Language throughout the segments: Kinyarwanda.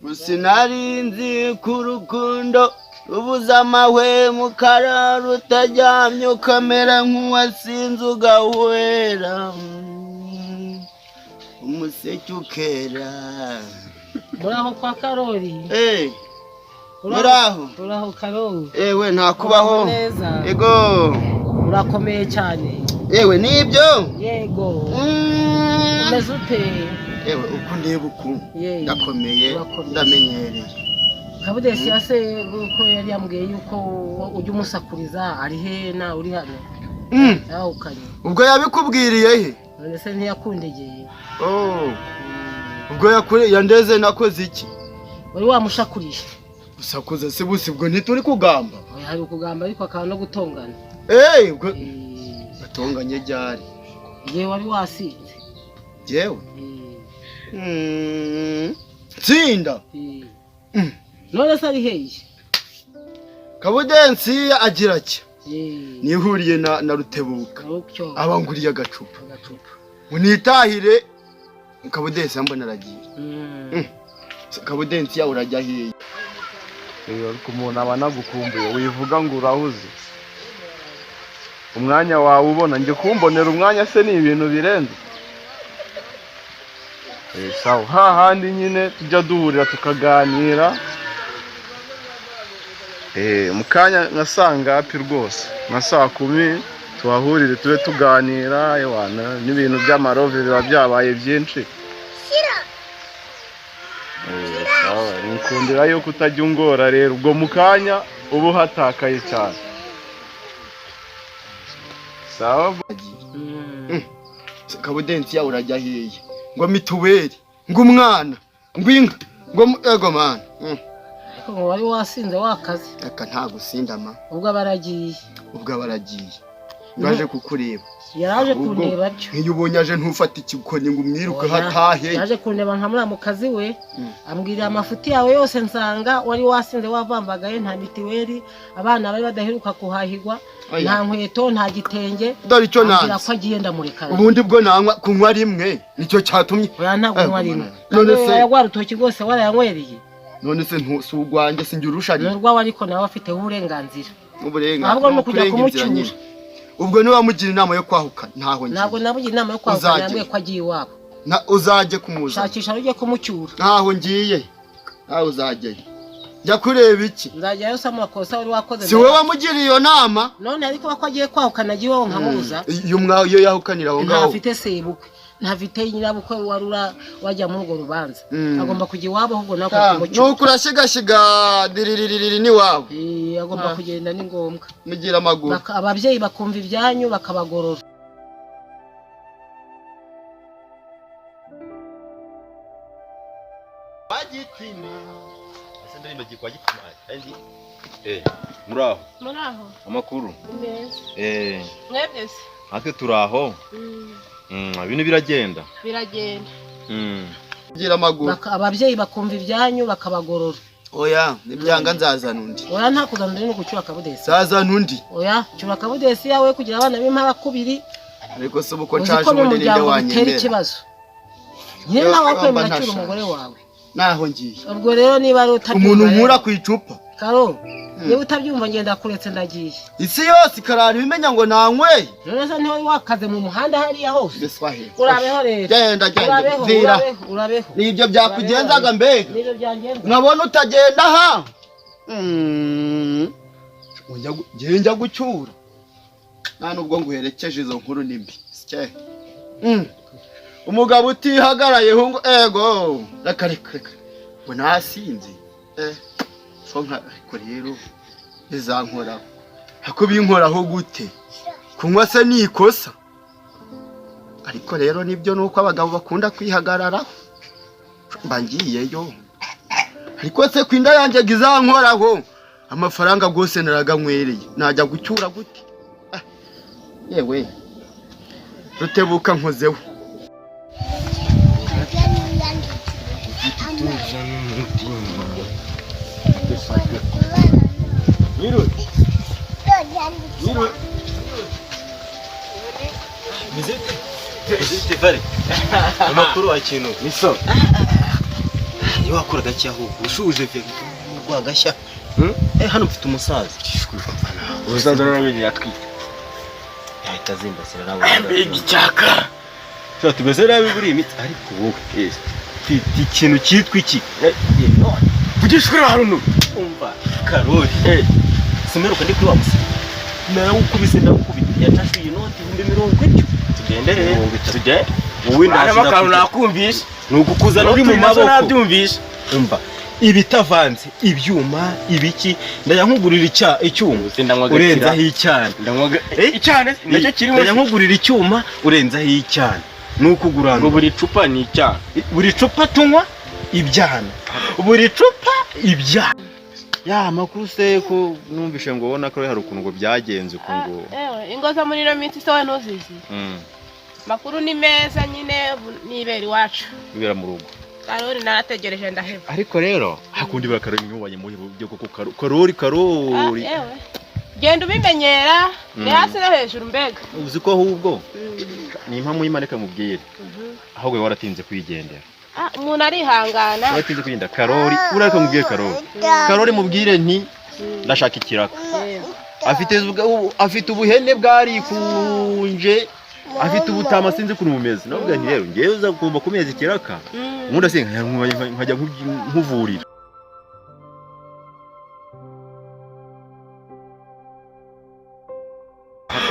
Musinarinzi kurukundo rubuza amahwemo karara utaryamye ukamera nk'uwasinze ugahwera umuseke ukera. Muraho kwa Karori. Muraho. Muraho Karori. Ewe ntakubaho. Ego. Urakomeye cyane. Ewe nibyo? Yego. Umeze ute? Ewe uko ndeba uku ndakomeye ndamenyereye. Kabudesi yase uko yari yambwiye yuko ujya umusakuriza ari he na uri hano. Yahukanye. Ubwo yabikubwiriye he? None se ntiyakundegeye. Ubwo yandeze nakoze iki? Wari wamushakurisha. Gusakuza se busi bwo ntituri kugamba. Hari kugamba ariko akaba no gutongana. Ubwo batonganye ryari? Yewe wari wasinze. Jewe? Tsinda. None se ari hehe? Kabudensi agira ati nihuriye na Rutebuka abanguriye agacupa unitahire Kabudensi ambona aragiye. Kabudensi yawe urajya hehe? Ariko umuntu abanagukumbuye wivuga ngo urahuze umwanya wawe ubona nje kumbonera umwanya se ni ibintu birenze. Sawa hahandi nyine tujya duhurira tukaganira mukanya nkasanga hapi rwose nka saa 10 tuhahurire tube tuganira yewana n'ibintu by'amarove biba byabaye byinshi. Sawa nikundira yo kutajya ungora rero ubwo mukanya ubu hatakaye cyane. Sawa Kabudensi yawe urajya hehe? Ngo mituweli ngo umwana ngo inka ngo ego mana. Ngo wari wasinze wakaze. Aka nta gusindama. Ubwo baragiye. Ngaje kukureba. Yaraje kundeba byo. Iyo ubonye aje ntufata ikikoni ngo umwiruke hatahe. Yaje kundeba nkamura mu kazi we ambwira amafuti yawe yose nsanga wari wasinze wavambagaye nta mitiweli abana bari badaheruka kuhahirwa nta nkweto nta gitenge. Dore icyo nanze. Ko agiye ndamurekana. Ubundi bwo nanywa kunywa rimwe nicyo cyatumye. Oya ntabwo kunywa rimwe. None se yagwa rutoki rwose warayanywereye. None se ntusugwange sinjye urushanye. Nurwa ariko nawe afite uburenganzira. Ahubwo no kujya kumucyura. Ubwo ni wamugira inama yo kwahukana ntaho ngiye. Ntabwo nabugira inama yo kwahukana yambwiye ko agiye iwabo. Uzaje kumuza. Shakisha ujye kumucyura. Ntaho ngiye. Nawe uzajye. Jya kureba iki? Nzajya yose amakosa wari wakoze. Si wowe wamugiriye iyo nama? None ariko bako agiye kwahukana agiye wowe nkamubuza. Iyo yahukanira aho ngaho. Ntafite sebukwe. Ntafite nyirabukwe warura wajya muri urwo rubanza. Agomba kujya iwabo ahubwo nako kumucyura. Nuko urashigashiga diririri ni wawe. Agomba kugenda ni ngombwa. Mugira amaguru. Ababyeyi bakumva ibyanyu bakabagorora. Bagitima. Ase ndari mbagiye kwa gitima kandi muraho. Muraho. Amakuru. Neza. Mwebwe. Ate turaho. Ibintu biragenda. Mugira amaguru. Ababyeyi bakumva ibyanyu bakabagorora. Oya nibyanga nzazana undi. Oya nta kuzana no gucyura Kabudesi. Zazana undi. Oya cyura Kabudesi yawe kugira abana b'impara kubiri. Ariko se uko caje ubundi ninde wanyemera. Ikibazo. Nyine nawe kwemera cyura umugore wawe. Naho ngiye. Ubwo rero niba ari utabyumva. Umuntu nkura ku icupa. Karo. Niba utabyumva ngenda kuretse ndagiye. Isi yose karara ibimenya ngo nanyweye. None se ntiwe wakaze mu muhanda hariya hose. Beswahe. Urabeho rero. Genda. Urabeho. Nibyo byakugenzaga mbega. Nibyo byangenza. Nkabona utagenda ha. Njya gucyura. Nta nubwo nguherekeje izo nkuru nimbi. Sike. Umugabo utihagaraye ngo ego. Reka. Ngo nasinzi. So nka rero bizankora. Hako binkoraho gute? Kunywa se ni ikosa. Ariko rero nibyo nuko abagabo bakunda kwihagarara. Mbangiyeyo. Ariko se kwinda yanjye gizankoraho. Amafaranga gose naraganywereye. Najya gucyura gute? Yewe. Rutebuka nkozeho. Miro. Mizete. Stefani. Amakuru wa kintu. Niso. Ni wakora gake aho ushuje ve rwagashya. Hano mfite umusaza. Ubusaza n'abindi yatwi. Yahita zimbasira nawe. Igicyaka. Cyo tugeze nabi buri imitsi ariko wowe. Ikintu cyitwa iki? Kugishura hano. Umva Karoli. Simeruka ndi kuri wa musi. Narawukubise ndakubita yacashwe inoti 20 tugendere tujye wowe ndashaka nakumvisha nugukuzana uri mu maboko nabyumvisha umva ibitavanze ibyuma ibiki ndajya nkugurira icyuma urenzaho icyane ndanywaga icyane nacyo kirimo ndajya nkugurira icyuma urenzaho icyane nukugurana ngo buri cupa ni icyane buri cupa tunywa ibyana buri cupa ibyana ya makuru se ko numvishe ngo ubona ko hari ukuntu ngo byagenze uko ngo ingoza muri no minsi so ntuzizi makuru ni meza nyine nibera iwacu bibera mu rugo Karoli narategereje ndaheba ariko rero hakundi bakaroni nyubanye mu byo koko Karoli genda ubimenyera ni hasi no hejuru mbega uzi ko ahubwo ni impamvu y'Imana mubwire ahubwo waratinze kwigendera umuntu arihangana waratinze kwirinda Karoli uraka mubwire Karoli mubwire nti ndashaka ikiraka afite ubuhene bwari kunje afite ubutama sinzi kuri mumeze navuga nti rero ngiye uza kumva kumeza ikiraka umuntu asenga nkajya nkuvurira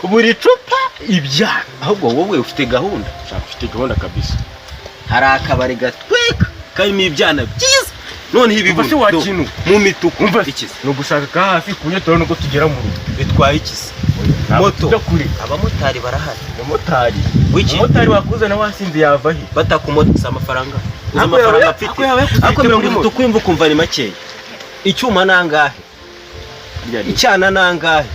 buri cupa ibyana ahubwo wowe ufite gahunda ufite gahunda kabisa hari akabari gatweka karimo ibyana byiza none ibi bose wakintu mu mituku umva ikizi no gushaka ka hafi kunye turabona ko tugera mu rugo bitwaye ikizi moto abamotari barahari umumotari wakuzana wasinze yava he batakumotsa amafaranga uza amafaranga afite ako 30 kwimva kumva ni make icyuma nangahe icyana nangahe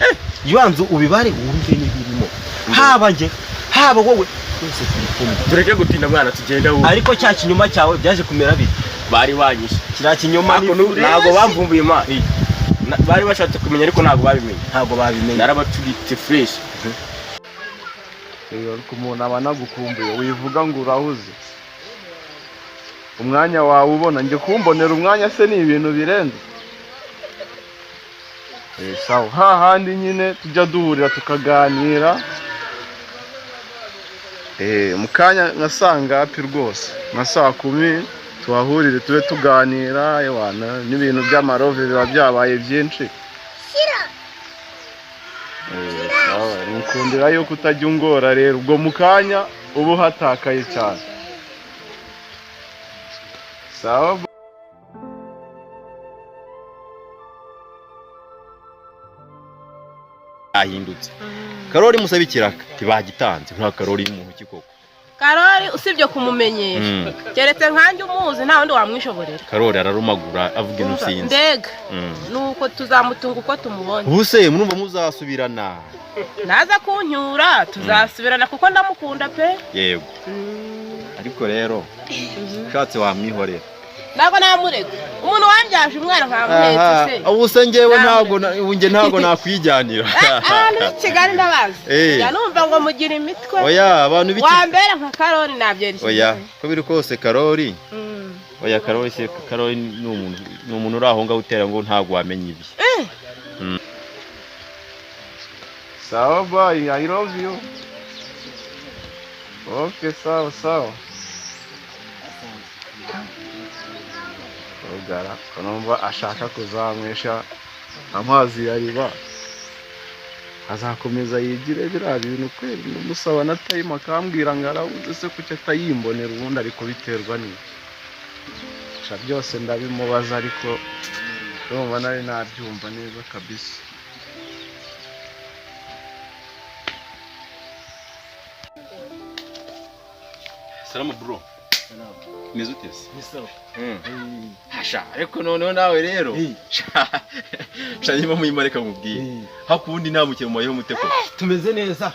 yanzu ubibare wumve n'ibirimo haba wowe tureke gutinda mwana tugenda wowe ariko cya kinyuma cyawe byaje kumera bite bari wanyishe kira kinyoma ntago bamvumbuye ma bari bashatse kumenya ariko ntago babimenye narabatubite fresh ariko umuntu abana gukumbuye wivuga ngo urahuze umwanya wawe ubona nje kumbonera umwanya se ni ibintu birenze sawa hahandi nyine tujya duhurira tukaganira mukanya nkasanga api rwose nka 10:00 tuhahurire tube tuganira yewana n'ibintu by'amarove biba byabaye byinshi sawa nkundira yo kutajya ungora rero ubwo mukanya ubu hatakaye cyane sawa ahindutse Karoli musaba ikiraka tibagitanze nka Karoli y'umuntu kikoko Karoli usibye kumumenyesha keretse nkanje umuzi nta wundi wamwishoborera Karoli ararumagura avuga n'usinzi ndega nuko tuzamutunga uko tumubonye ubuse murumva muzasubirana naza kunyura tuzasubirana kuko ndamukunda pe yego ariko rero shatse wamwihorera ntabwo namurega umuntu wambyaje umwana nkamuhetse se ubuse ngewe ntago nakwijyanira ni Kigali ndabazi yanumva ngo mugira imitwe oya abantu biki wambera nka Karoli nabyerishije oya ko biri kose Karoli oya Karoli ni umuntu uraho ngaho utera ngo ntago wamenye ibi sawa bye I love you okay sawa ugara konomba ashaka kuzamwesha amazi yariba azakomeza yigire bira bintu kweli n'umusaba na time akambwira ngarabuze se kucyo atayimbonera ubundi ariko biterwa ni sha byose ndabimubaza ariko urumva nari nabyumva neza kabisa Salama bro Mezutese Nisawa. Hasha ariko noneho nawe rero sha nyuma muyimareka mubwiye hakundi nta mukemo mayo muteko tumeze neza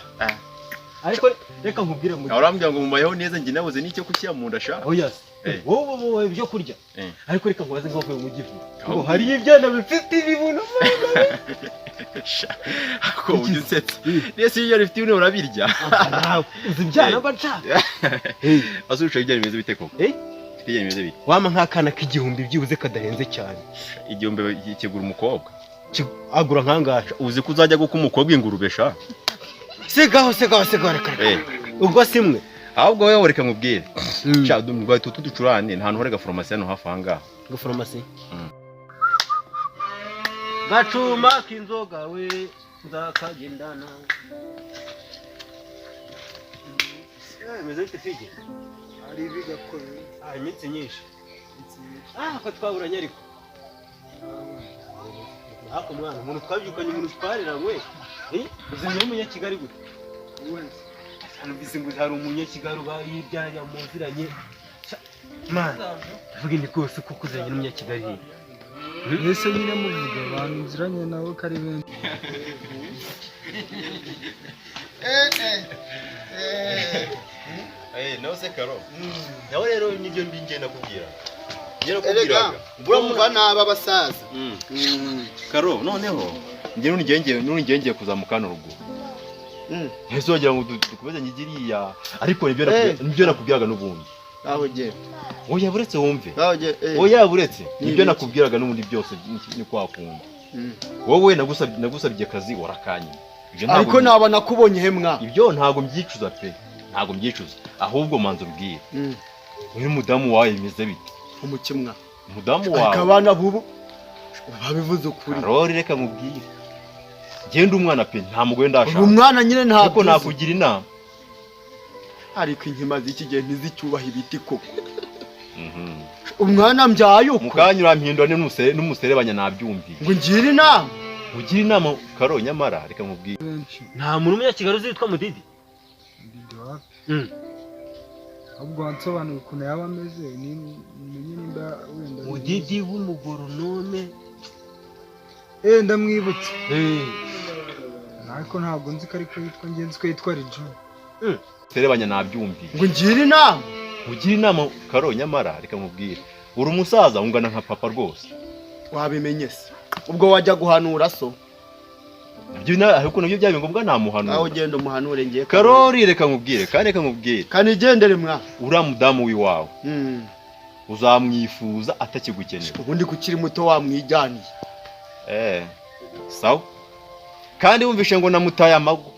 ariko reka nkubwire mu urambwira ngo mumayeho neza njye nabuze n'icyo kushyira mu nda sha oya wowe ibyo kurya ariko reka nkwaze nk'avuye mu gifu ngo hari ibyana bifite ibibuno ako ubyutsetsa nese iyo rifite ibintu urabirya uzi ibyana bashaka azurusha ibyana bimeze bite koko ibyana bimeze bite wama nk'akana k'igihumbi byibuze kadahenze cyane igihumbi kigura umukobwa agura nkangaca uzi ko uzajya guka umukobwa ingurube sha segaho reka ubwo simwe ahubwo wowe reka nkubwire sha dumugwa tuducurane nta hantu horega farumasi hano hafi aha ngaha ngo farumasi gacuma k'inzoga we nzakagendana meze bite fige ari bigakora iminsi myinshi ko twaburanye ariko ako mwana umuntu twabyukanye umuntu twariranywe uzi ni umunyakigali gute numvise ngo hari umunyakigali uba yibyarira muziranye mana vuga ni rwose kuko uzanye n'umunyakigali ese nyine muvuga abantu nziranye nawe ko ari benshi nawe se karo nawe rero nibyo ngenda kubwira erega urumva n'aba basaza karo noneho njye nungengeye kuzamuka hano ruguru ntizongera ngo dukomeze nyigiriya ariko nibyo nakubwiraga n'ubundi aho je oya buretse wumve aho je oya buretse nibyo nakubwiraga n'ubundi byose ni kwakunda wowe nagusabye akazi warakanye ariko naba nakubonye hemwa ibyo ntago mbyicuza pe ntago mbyicuza ahubwo manzo ubwire uyu mudamu wawe imeze bite umukimwa mudamu wawe akabana bubu babivuze ukuri Karori reka mubwire genda umwana pe nta mugore ndashaka umwana nyine ntabwo nakugira inama ariko inkima z'iki gihe ntizicyubaha ibiti koko umwana mbyaye uko mukanyura mpindwa n'umuserebanya nabyumviye ngo ngire inama ugira inama Karo nyamara reka mubwire nta muntu umunyakigali uzi witwa Mudidi ahubwo wansobanura ukuntu yaba ameze menye nimba wenda Mudidi w'umugoronome ndamwibutse ariko ntabwo nzi ko ariko yitwa ngenzi ko yitwa Rijo serebanya nabyumviye ngo ngire inama ugira inama Karo nyamara reka mubwire uri umusaza ungana nka papa rwose wabimenye se ubwo wajya guhanura so ariko nabyo byabe ngombwa namuhanura aho genda umuhanure ngiye Karori reka nkubwire kandi reka nkubwire kanigendere mwa ura mudamu wiwawe uzamwifuza atakigukeneye ubundi kukiri muto wamwijyaniye sawa kandi wumvishe ngo namutaye amago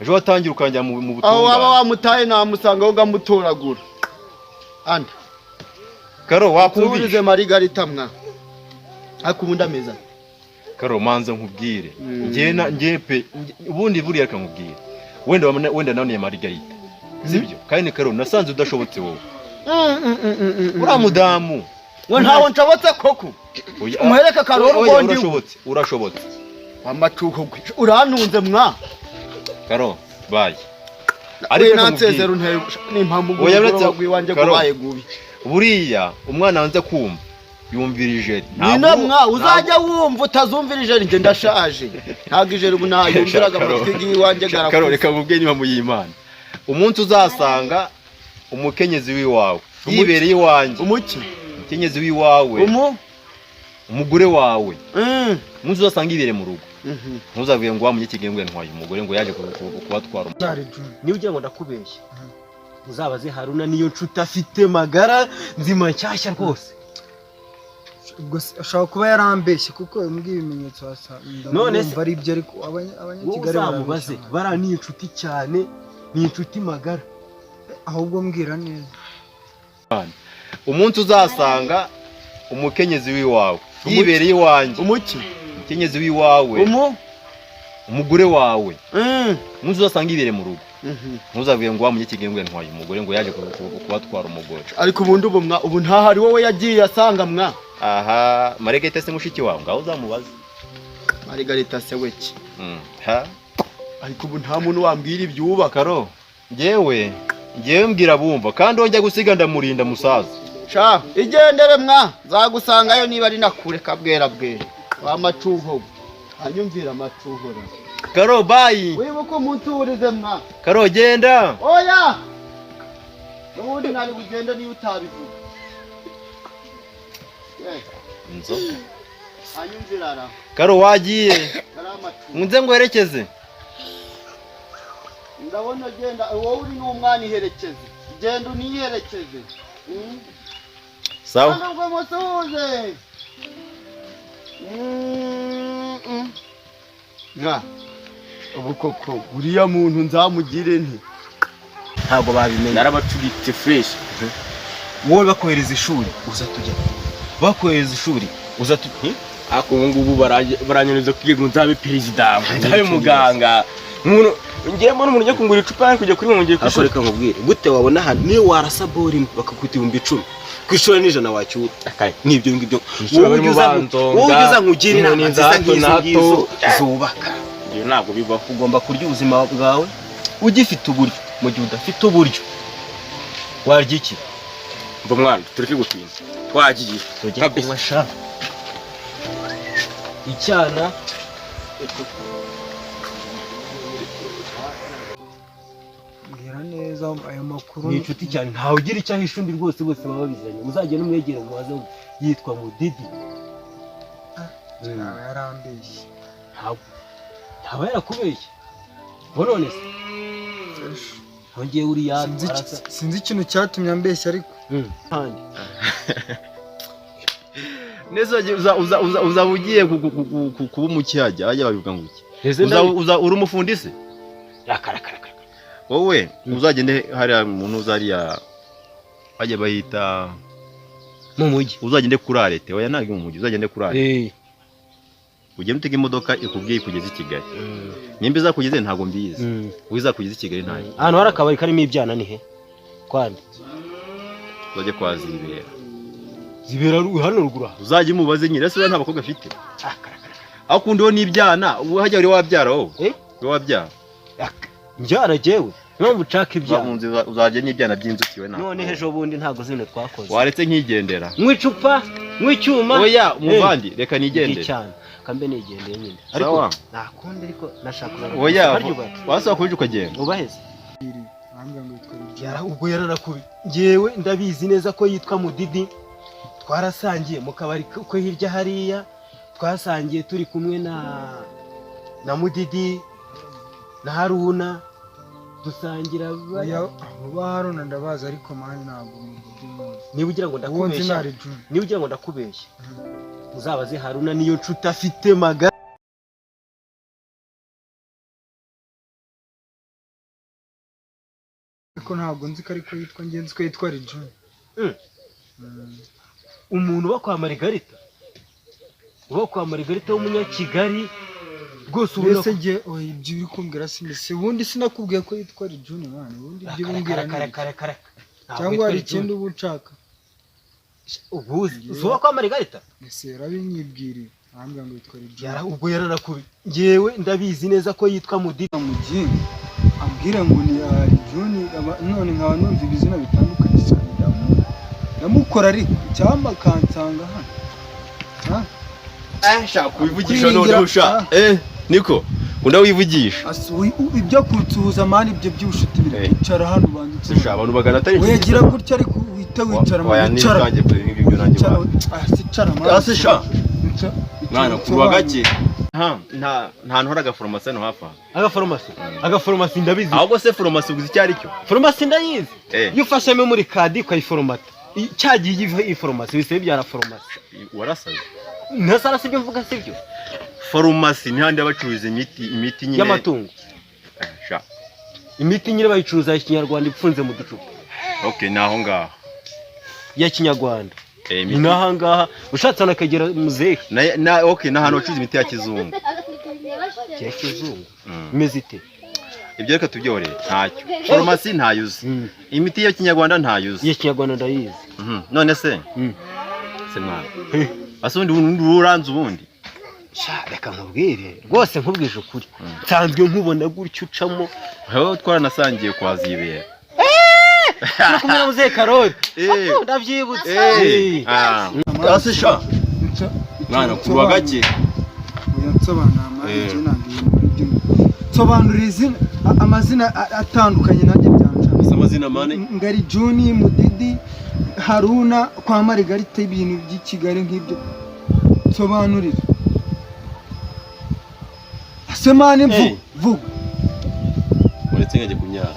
ejo watangira ukanjya mu butungane aho waba wamutaye namusanga aho ngamutoragura anda Karo wakumvise Marigarita mwa ariko ubundi ameza Karo manza nkubwire ngepe ubundi buriya reka nkubwire wenda none ya Marigarita sibyo kandi Karo nasanze udashobotse wowe ura mudamu we ntawo nshobotse koko umuhereka Karo ubundi urashobotse amacuho urantunze mwa Karo baye ariko nansezero n'impamvu ngo gwiwanje gubaye gubi buriya umwana wanze kumva yumvirije nina mwa uzajya wumva utazumvirije nje ndashaje ntago ijere ubu nayumviraga amatwi gwiwanje garakuze Karo reka mubwe niba muyimana umunsi uzasanga umukenyezi wiwawe yibereye iwanjye umukenyezi wiwawe umugore wawe umunsi uzasanga ibereye mu rugo ntuzavuye ngo wamunyekigengwe ntwaye umugore ngo yaje kubatwara niba ugira ngo ndakubeshya uzabaze Haruna niyo nshuti afite magara nzima nshyashya rwose ubwo ashaka kuba yarambeshye kuko imbwi ibimenyetso none se ari ibyo ariko abanyakigali bamubaze bara ni inshuti cyane ni inshuti magara ahubwo mbwira neza umunsi uzasanga umukenyezi wiwawe yibereye iwanjye umukenyezi wiwawe umugore wawe umunsi uzasanga ibereye mu rugo ntuzavuye ngo wamunyekigengwe ntwaye umugore ngo yaje kubatwara umugore ariko ubu ntahari wowe yagiye asanga mwa aha Marigarita se mushiki wawe ngaho uzamubaze Marigarita se weki ariko ubu nta muntu wambwira ibyubaka Karo ngewe mbwira bumva kandi wajya gusiga ndamurinda musaza sha igendere mwa zagusangayo niba ari nakure kabwera bwe wa macuho anyumvira amacuho Karo bayi. wibuka umunturize mwa. Karo genda. Oya. Ubundi nari kugenda niyo utabivuga. Inzoka. Anyumvirara. Karo wagiye. Karama. Ngunze ngo herekeze. Ndabona genda wowe uri n'umwana iherekeze. Genda uniherekeze. Sawa. Ntabwo musuhuze. Nga. Ubu koko uriya muntu nzamugire nti. Ntabwo babimenye. Narabacuritse fresh. Wowe bakohereza ishuri uza tujya. Bakohereza ishuri uza tujya. Ako ngubu baranyereza kwiga nzabe president, nzabe muganga. Umuntu ngiye mbona umuntu kungura icupa kujya kuri mu ngiye kwishora. Reka nkubwire gute wabona hano niyo warasa bori bakakuta 10,000 kwishora n'ijana wacyura. Nibyo ngibyo. Wowe uza nkugire inama nziza ngizo zubaka. Iyo ntabwo bibaho. Ugomba kurya ubuzima bwawe ugifite uburyo. Mu gihe udafite uburyo warya iki? Mbo mwana tureke gutinda. Twagiye. Tujya kunywa sha. Icyana mbwira neza ayo makuru ni inshuti cyane ntawe ugira icyo ahisha undi rwose bose baba bizanye muzajye n'umwegere mubaze yitwa Mudidi. ntawe yarambeshye ntawe yarakubeshye none se ngiye uriya sinzi ikintu cyatumye ambeshya ariko Neza uza ugiye kuba umukihajya ajya babivuga ngo iki. Uza uri umufundise? Rakarakara. Wowe uzagende hari umuntu uzariya bajye bahita mu mujyi. Uzagende kuri arete. Oya ntabwo mu mujyi uzagende kuri arete. Ujye mutega imodoka ikubwiye kugeza i Kigali. Nimba izakugeze ntago mbizi. Wizakugeza i Kigali ntayo. Hano hari akabari karimo ibyana ni he? Kwande. Uzajye kwazibera. Zibera hano rugura. Uzajye mubaze nyine ese nta bakobwa afite. Akundiho n'ibyana hajya uri wabyara wowe. Uri wabyara. Njyara jewe. Mpamvu ucaka ibyana. Uzajye n'ibyana by'inzukiwe nawe. None hejo bundi ntago zine twakoze. Waretse nkigendera. Mwicupa, mwicyuma. Oya muvandi reka nigendere. Cyane. Kambe nigendeye nyine. Ariko nakunde ariko nashaka. Oya wasaba kubije ukagenda. Ubaheze. ambwa ngo yitwa Yara ubwo yaranakubi. Ngewe ndabizi neza ko yitwa Mudidi. Twarasangiye mu kabari ko hirya hariya. Twasangiye turi kumwe na Mudidi na Haruna dusangira ba Haruna ndabaza ariko mani ntabwo niba ugira ngo ndakubeshya niba ugira ngo ndakubeshya uzabaze Haruna niyo nshuti afite magara ariko ntabwo nzi ko ariko yitwa ngenzi ko yitwa Rijun. Umuntu uba kwa Margarita w'umunyakigali rwose ubona nge ibyo uri kumbwira simese ubundi sinakubwiye ko yitwa Rijun mwana ubundi ibyo umbwira kare cyangwa hari ikindi ubu nshaka ubuzi uba kwa Margarita ese rabinyibwiriye ambwa ngo yitwa Rijun. Yara ubwo yaranakubi ngewe ndabizi neza ko yitwa Mudidi Mujinga ambwira ngo ni Rijun none nkaba numva ibizina bitandukanye cyane ndamukora ariko cyamba kansanga hano shaka kubivugisha none usha niko unda wivugisha ibyo kunsuhuza mani ibyo by'ubushuti biri kwicara hano banditse usha abantu bagana atari wegira gutya ariko uhita wicara mu bicara ibyo nanjye sicara mani sha mwana kuba gake nta ntora agaforomasi hano hafa agaforomasi ndabizi ahubwo se foromasi uguze icyo ari cyo foromasi ndayizi iyo ufashemo muri kadi ukayiforomata cyagiye iforomasi bisebe byara foromasi warasaze ntasara sibyo mvuga sibyo farumasi ni handi abacuruza imiti nyine y'amatungo imiti nyine bayicuruza ya Kinyarwanda ipfunze mu ducupa. Okay naho ngaho ya Kinyarwanda ni naho ngaha ushatse nakagera muzehe okay na hano bacuruza imiti ya kizungu ya kizungu imeze ite ibyo reka tubyore ntacyo farumasi ntayuze imiti ya Kinyarwanda ntayuze ya Kinyarwanda ndayizi none se mwana asundi uranze ubundi reka nkubwire rwose nkubwije ukuri nsanzwe nkubona gutyo ucamo aho twaranasangiye kwazibera kumwe muzehe Karoli ndabyibutse asisha mwana kuba gake uyansobanura manje nangiye muri byo Sobanurira izina amazina atandukanye nanjye byanca. Amazina mane Ngari Juni, Mudidi, Haruna, kwa Marigarita ibintu by'Ikigali nk'ibyo. Sobanurira. Asemane vuga. uretse ngajye kunyara